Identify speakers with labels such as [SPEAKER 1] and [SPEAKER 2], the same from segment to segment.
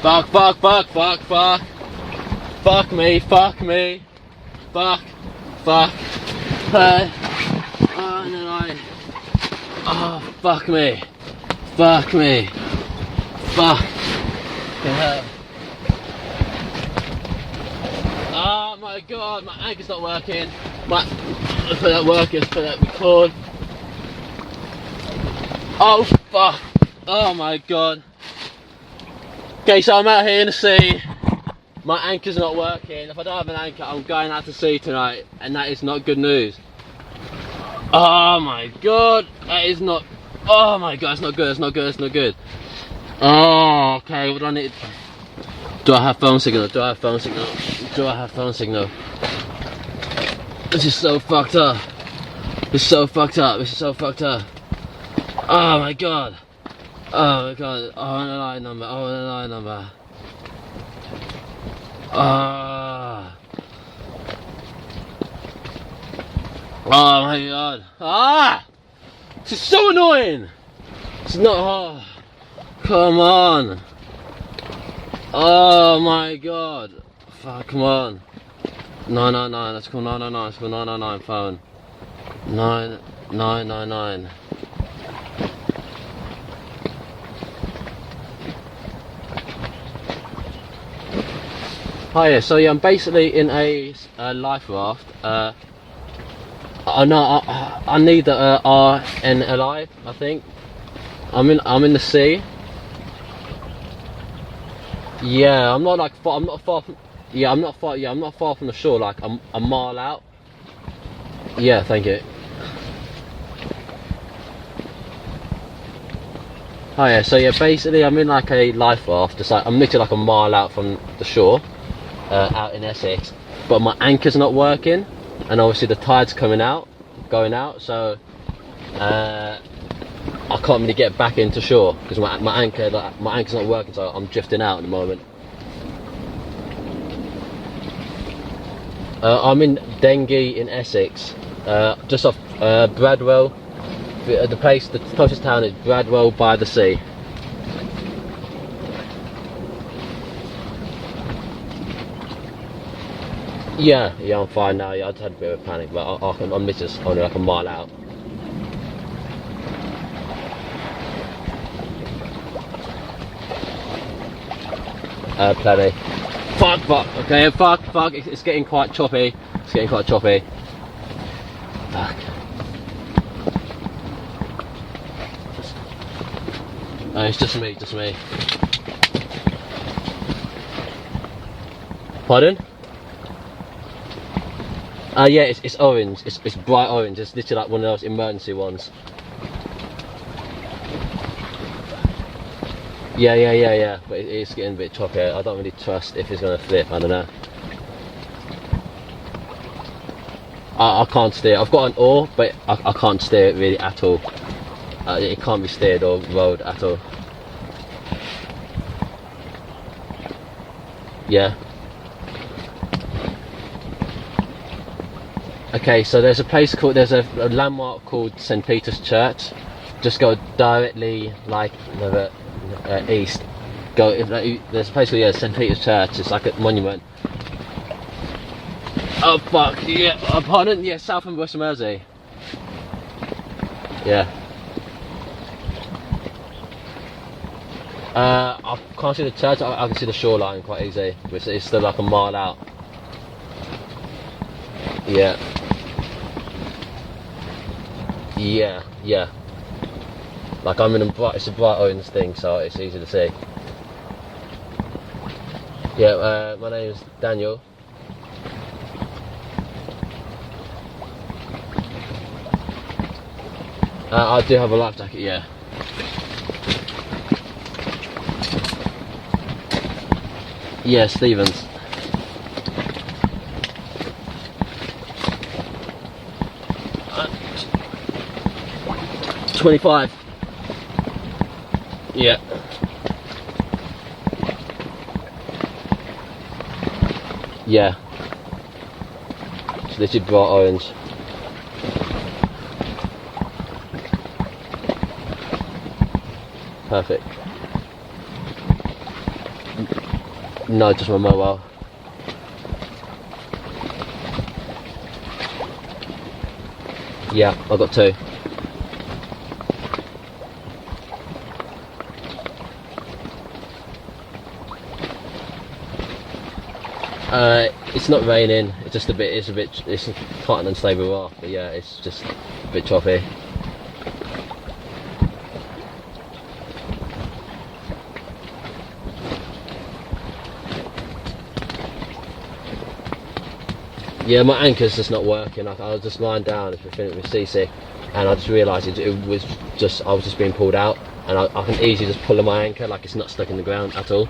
[SPEAKER 1] Fuck, fuck, fuck, fuck, fuck. Fuck me, fuck me. Fuck, fuck. Oh, no, no. Oh, fuck me. Fuck me. Fuck. Oh my god, my anchor's not working. Let's put that working, let's put that record. Oh fuck. Oh my god. Okay, so I'm out here in the sea. My anchor's not working. If I don't have an anchor, I'm going out to sea tonight, and that is not good news. Oh my god, that is not. Oh my god, it's not good, it's not good, it's not good. Oh, okay, what do I need? Do I have phone signal? Do I have phone signal? Do I have phone signal? This is so fucked up. This is so fucked up. This is so fucked up. Oh my god. Oh my god. Oh, an line number. Oh, an line number. Ah. Oh my god. Ah! This is so annoying. It's not hard. Come on. Oh my god. Fuck, come on. 999, let's call 999, let's call 999 phone. 9999. Hi, yeah, so yeah, I'm basically in a life raft. I know I need the RNLI, I think. I'm in the sea. Yeah, I'm not far from. Yeah, I'm not far from the shore. Like I'm a mile out. Yeah, thank you. Oh yeah, so yeah, basically I'm in like a life raft. Just like I'm literally like a mile out from the shore, out in Essex. But my anchor's not working, and obviously the tide's going out. So I can't really get back into shore because my anchor's not working. So I'm drifting out at the moment. I'm in Dengie in Essex, just off Bradwell. The closest town is Bradwell by the sea. Yeah, I'm fine now. Yeah, I just had a bit of a panic, but I'm just only like a mile out. Plenty. Fuck, okay, fuck, it's getting quite choppy. Fuck. It's just me. Pardon? Yeah, it's orange, it's bright orange, it's literally like one of those emergency ones. Yeah, but it's getting a bit choppy. I don't really trust if it's going to flip, I don't know. I can't steer. I've got an oar, but I can't steer it really at all. It can't be steered or rowed at all. Yeah. Okay, so there's a landmark called St. Peter's Church. Just go directly like east. There's a place called St. Peter's Church. It's like a monument. Oh fuck, yeah, pardon? Yeah, south of West Mersey. Yeah. I can't see the church, I can see the shoreline quite easy, but it's still like a mile out. Yeah. Like I'm in it's a bright orange thing, so it's easy to see. Yeah, my name is Daniel. I do have a life jacket, yeah. Yeah, Stevens. Uh, 25. Yeah. Yeah. So this is bright orange. Perfect. No, just my mobile. Yeah, I've got 2. It's not raining. It's just a bit. It's quite an unstable raft, but yeah, it's just a bit choppy. Yeah, my anchor's just not working. I was just lying down with seasick, and I just realised I was just being pulled out, and I can easily just pull on my anchor, like it's not stuck in the ground at all.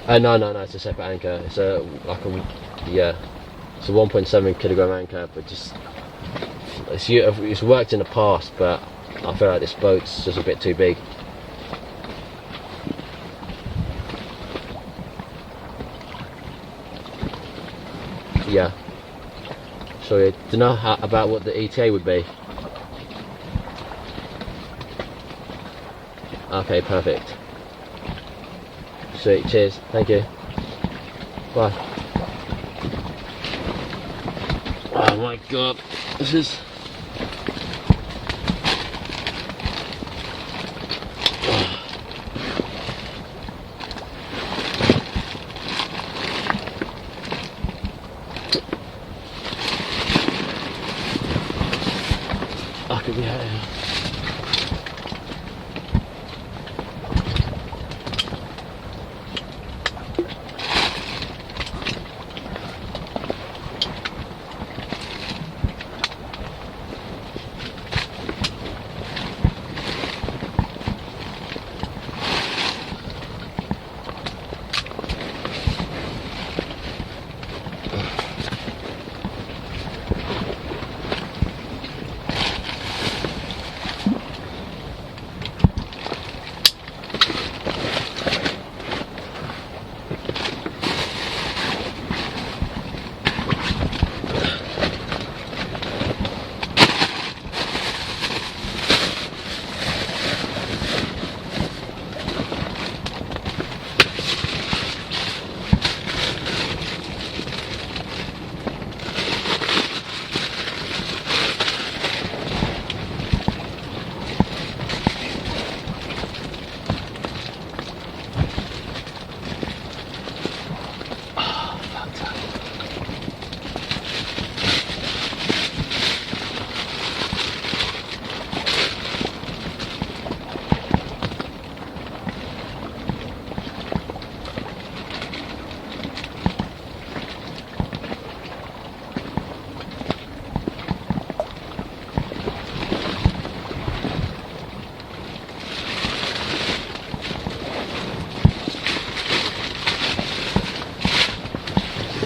[SPEAKER 1] No, it's a separate anchor. It's a 1.7 kilogram anchor, but it's worked in the past, but I feel like this boat's just a bit too big. Yeah. Sorry, do you know about what the ETA would be? Okay, perfect. Sweet, cheers, thank you. Bye. Oh my god, this is... I could be out here.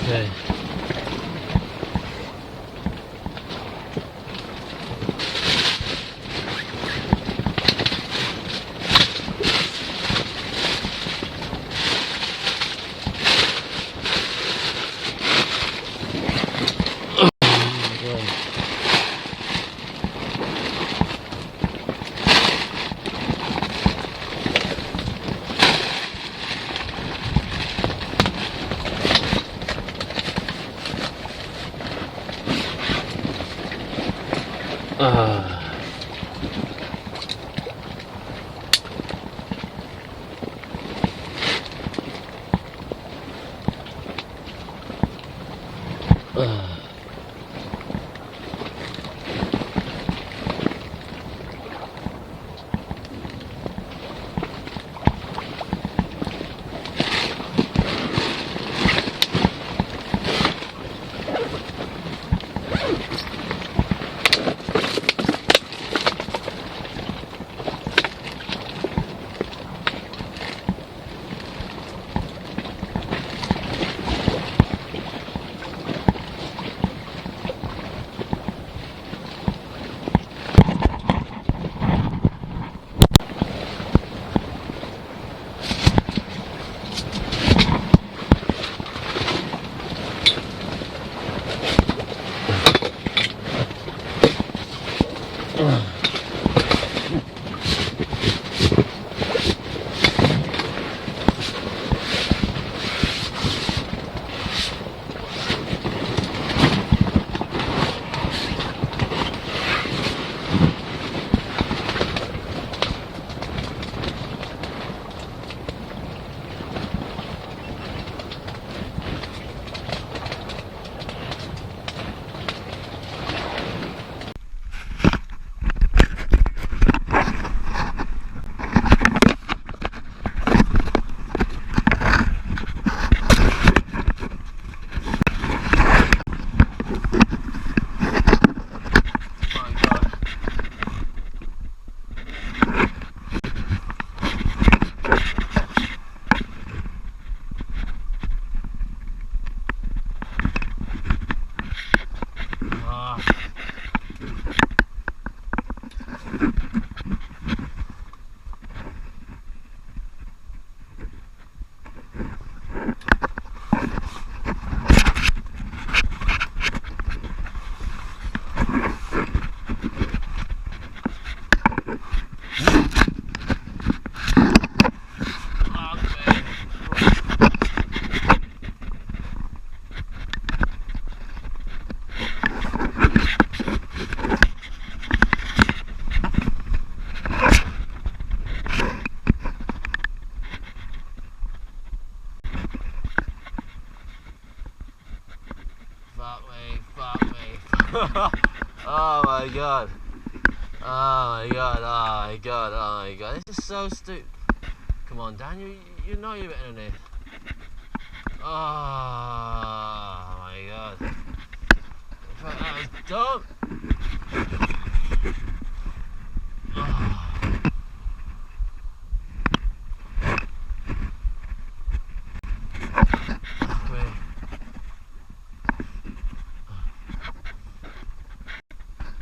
[SPEAKER 1] Okay. Oh my god. Oh my god, oh my god, oh my god. This is so stupid. Come on, Daniel, you know you're better than this. Oh my god. That was dumb. Oh.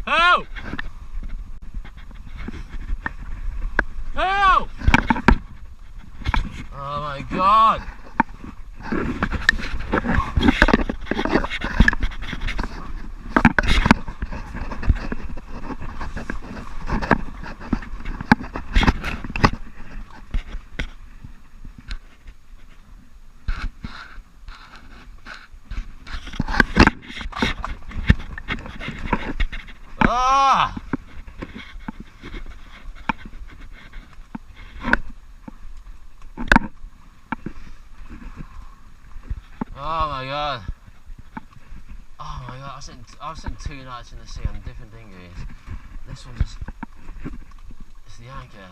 [SPEAKER 1] Help! Help! Oh my god! Ah! Oh my god. Oh my god, I've seen 2 nights in the sea on different dinghies. This one just, it's the anchor.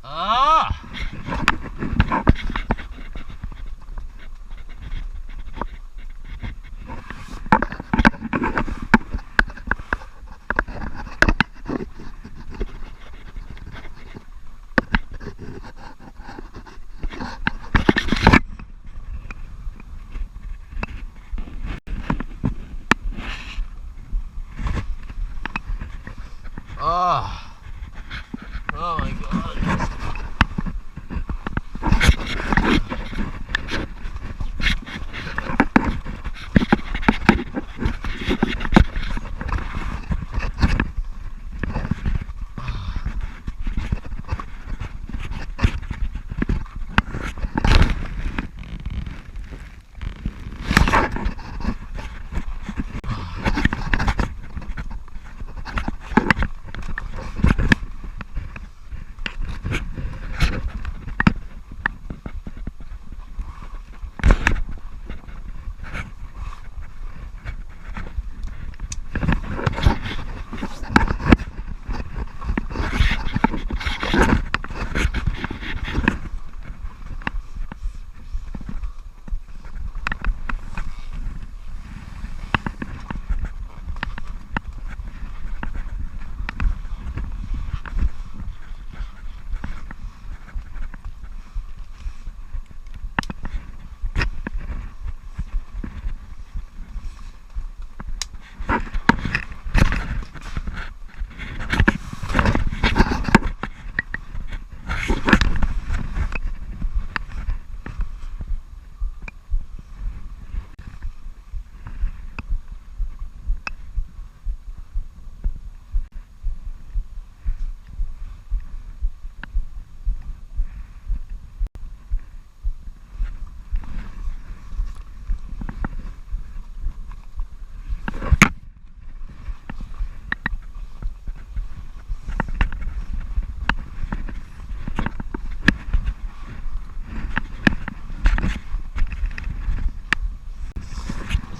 [SPEAKER 1] Ah! Oh, oh my god.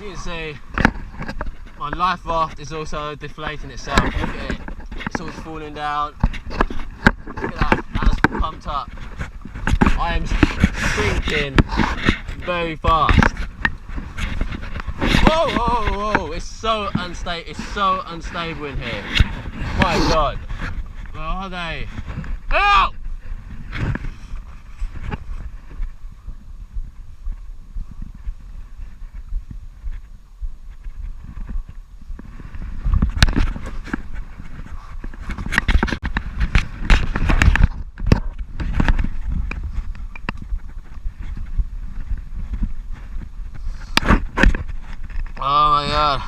[SPEAKER 1] You can see my life raft is also deflating itself. Look at it, it's all falling down. Look at that, that's pumped up. I am sinking very fast. Whoa, whoa, whoa, it's so unstable in here. My god, where are they? Help! Oh my god.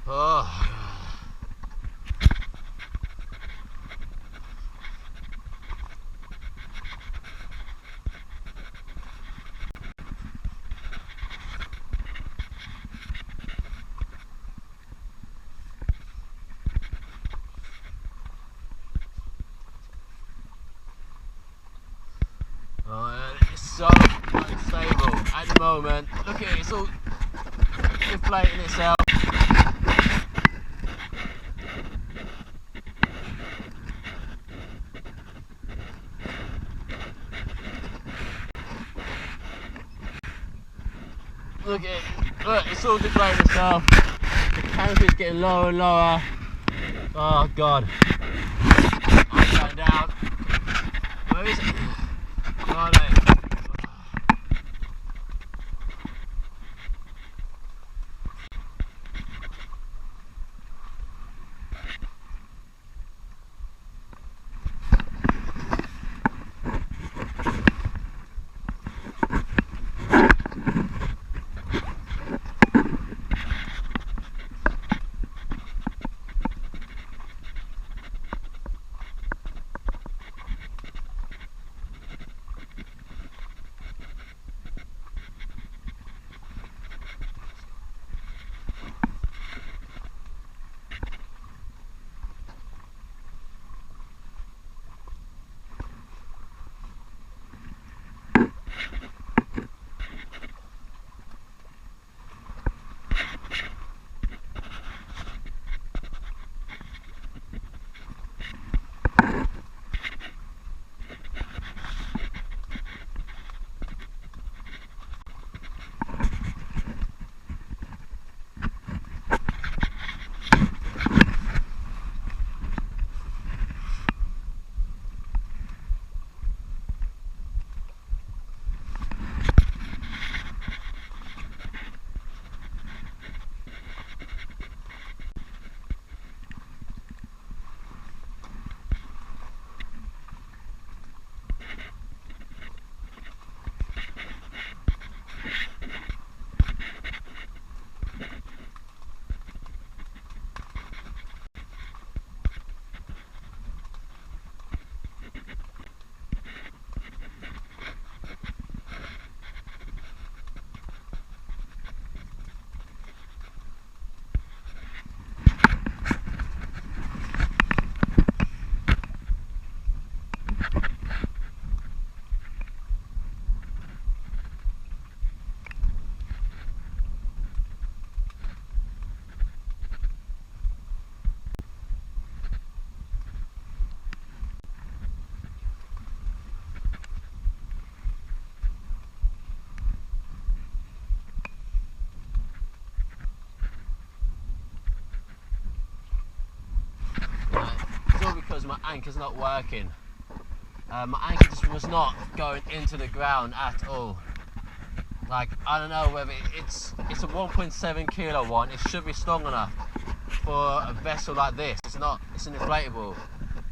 [SPEAKER 1] Oh. moment. Look at it, it's all inflating itself. Look at it, look, it's all deflating itself. The canopy's getting lower and lower. Oh god. I'm going down. Where is it? Oh no. Because my anchor's not working. My anchor just was not going into the ground at all. Like, I don't know whether it's a 1.7 kilo one. It should be strong enough for a vessel like this. It's not. It's an inflatable,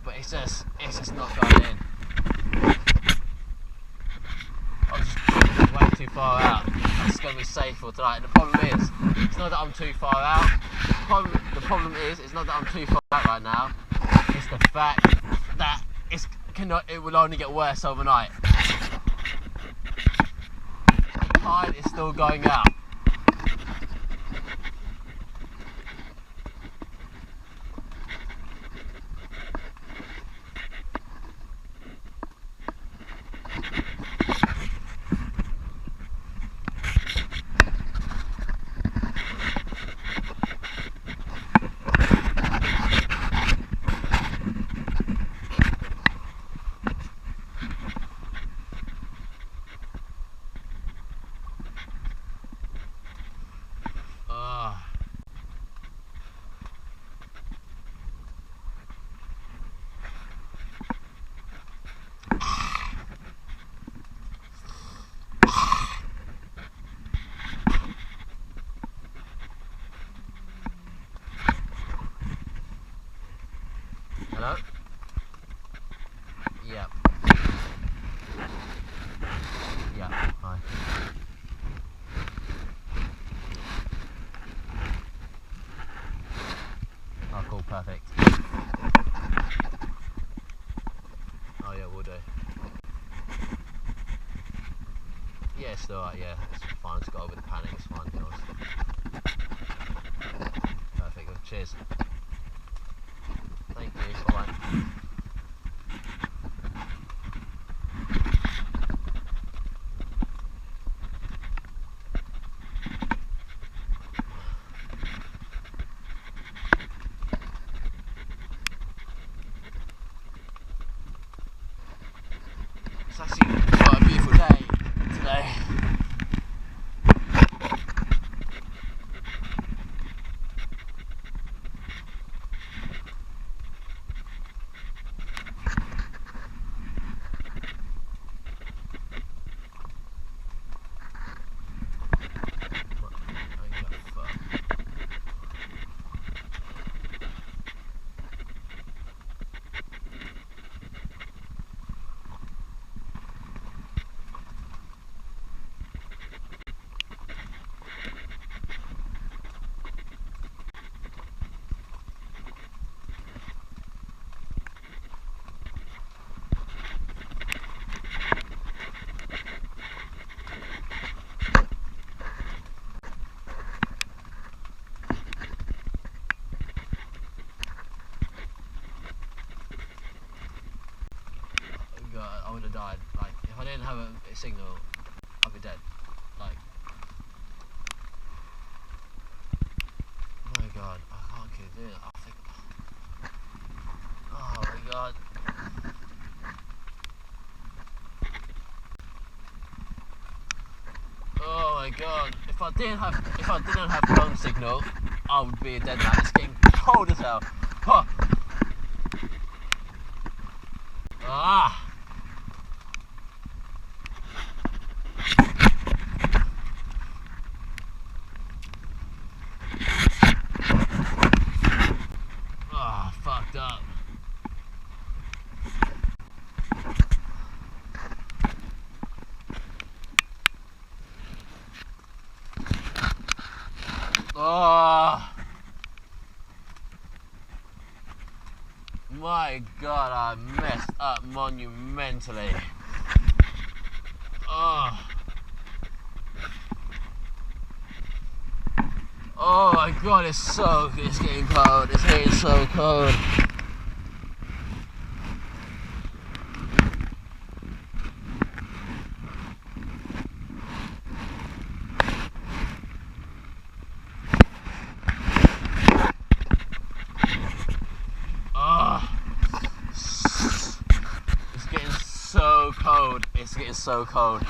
[SPEAKER 1] but it's just not going in. I was just way too far out. It's going to be safe for tonight. And the problem is, it's not that I'm too far out. The problem is, it's not that I'm too far out right now. It's the fact that it will only get worse overnight. The tide is still going out. Hello? Yep. Yeah, hi. Oh, cool, perfect. Oh yeah, we'll do. Yeah, it's alright, yeah, it's fine, it's got over the panic, it's fine, to be honest. Perfect, well, cheers. Thank you, bye. have died. Like, if I didn't have a signal, I'd be dead. Like, oh my god, I can't keep doing it. I think, oh my god. Oh my god, if I didn't have phone signal, I would be a dead man. It's getting cold as hell. Huh. Ah. Ah, fucked up. Oh my god, I messed up monumentally. Oh my god, it's getting cold. It's getting so cold. It's getting so cold.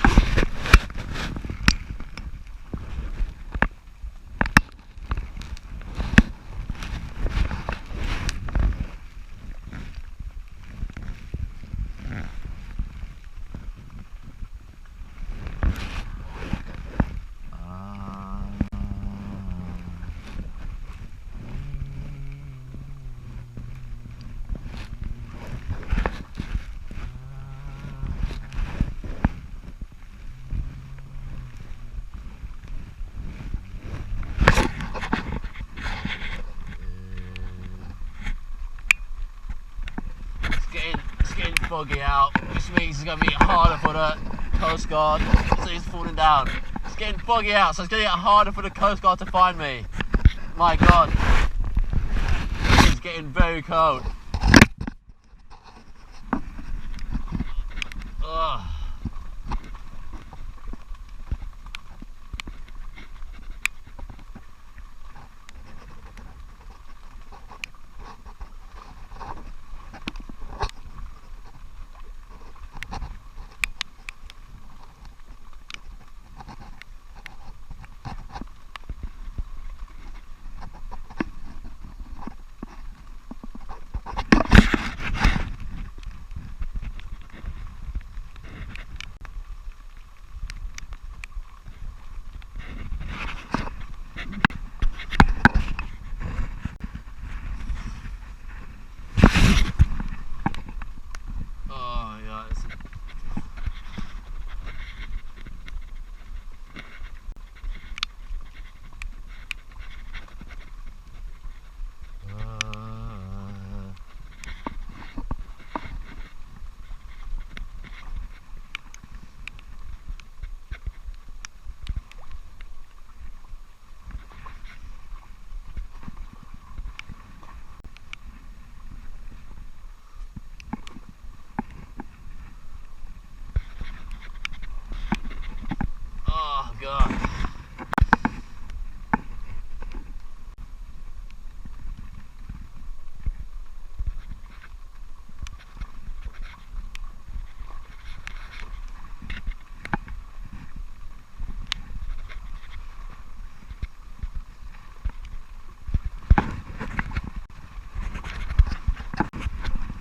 [SPEAKER 1] It's getting foggy out, which means it's going to be harder for the Coast Guard. So it's falling down. It's getting foggy out, so it's going to get harder for the Coast Guard to find me. My god. It's getting very cold. Ugh. Oh god.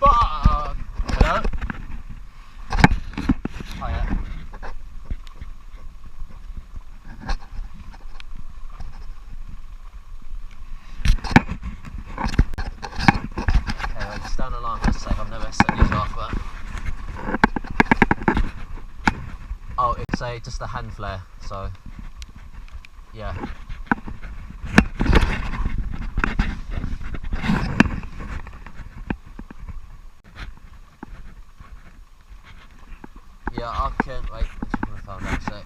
[SPEAKER 1] Fuck. Hello? Oh yeah. Down the line for a sec, I've never set these off, but oh, it's just a hand flare, so yeah. Yeah, I can wait. I'm just gonna phone that a sec.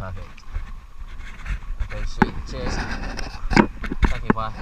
[SPEAKER 1] perfect. Okay, sweet. Cheers. Thank you, bye.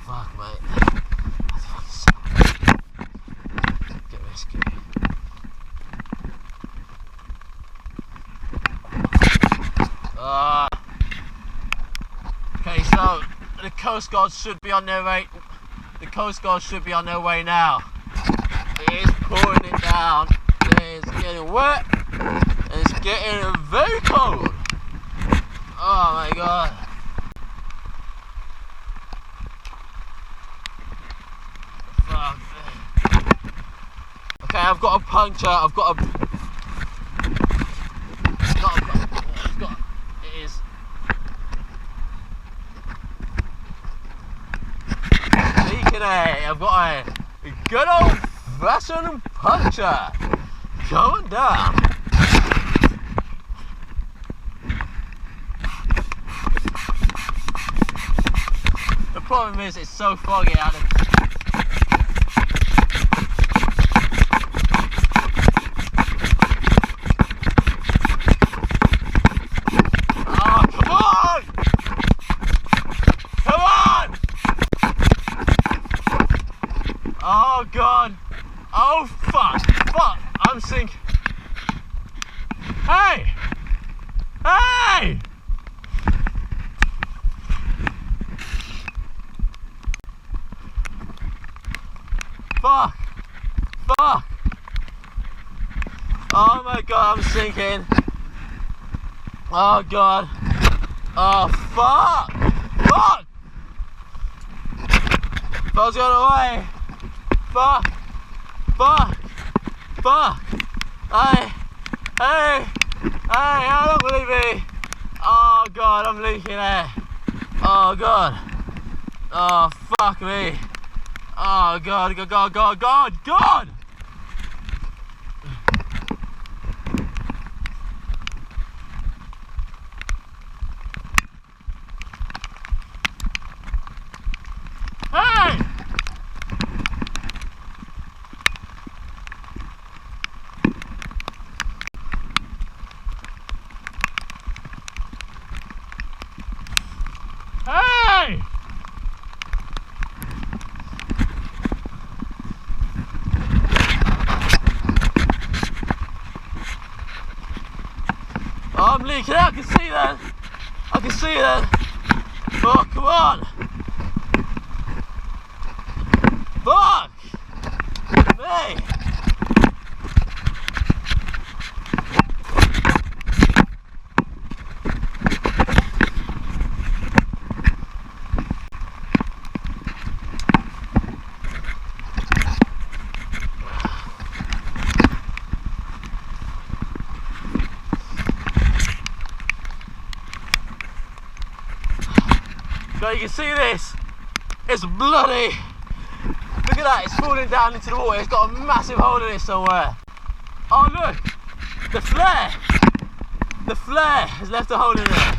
[SPEAKER 1] Fuck, mate. That's fucking sad. Get risky. Okay, so the Coast Guard should be on their way. The Coast Guard should be on their way now. It is pouring it down. It is getting wet. And it's getting very cold. Oh my god. Fuck. Okay, I've got a puncture. I've got. It is. Leaking it. I've got a good old fashioned puncture going down. The problem is it's so foggy out of. Oh god! Oh fuck! Fuck! I'm sinking. Hey! Hey! Fuck! Fuck! Oh my god! I'm sinking. Oh god! Oh fuck! Fuck! Boat's going away. Fuck! Fuck! Fuck! Hey! Hey! Hey! How long will it be? Oh god, I'm leaking air. Oh god. Oh fuck me. Oh god, god, god, god, god, god! Hey! Hey! Oh, I'm leaking out, I can see that. I can see that. Oh, come on. Fuck! Me! So you can see this, it's bloody, look at that, it's falling down into the water, it's got a massive hole in it somewhere. Oh look, the flare has left a hole in it.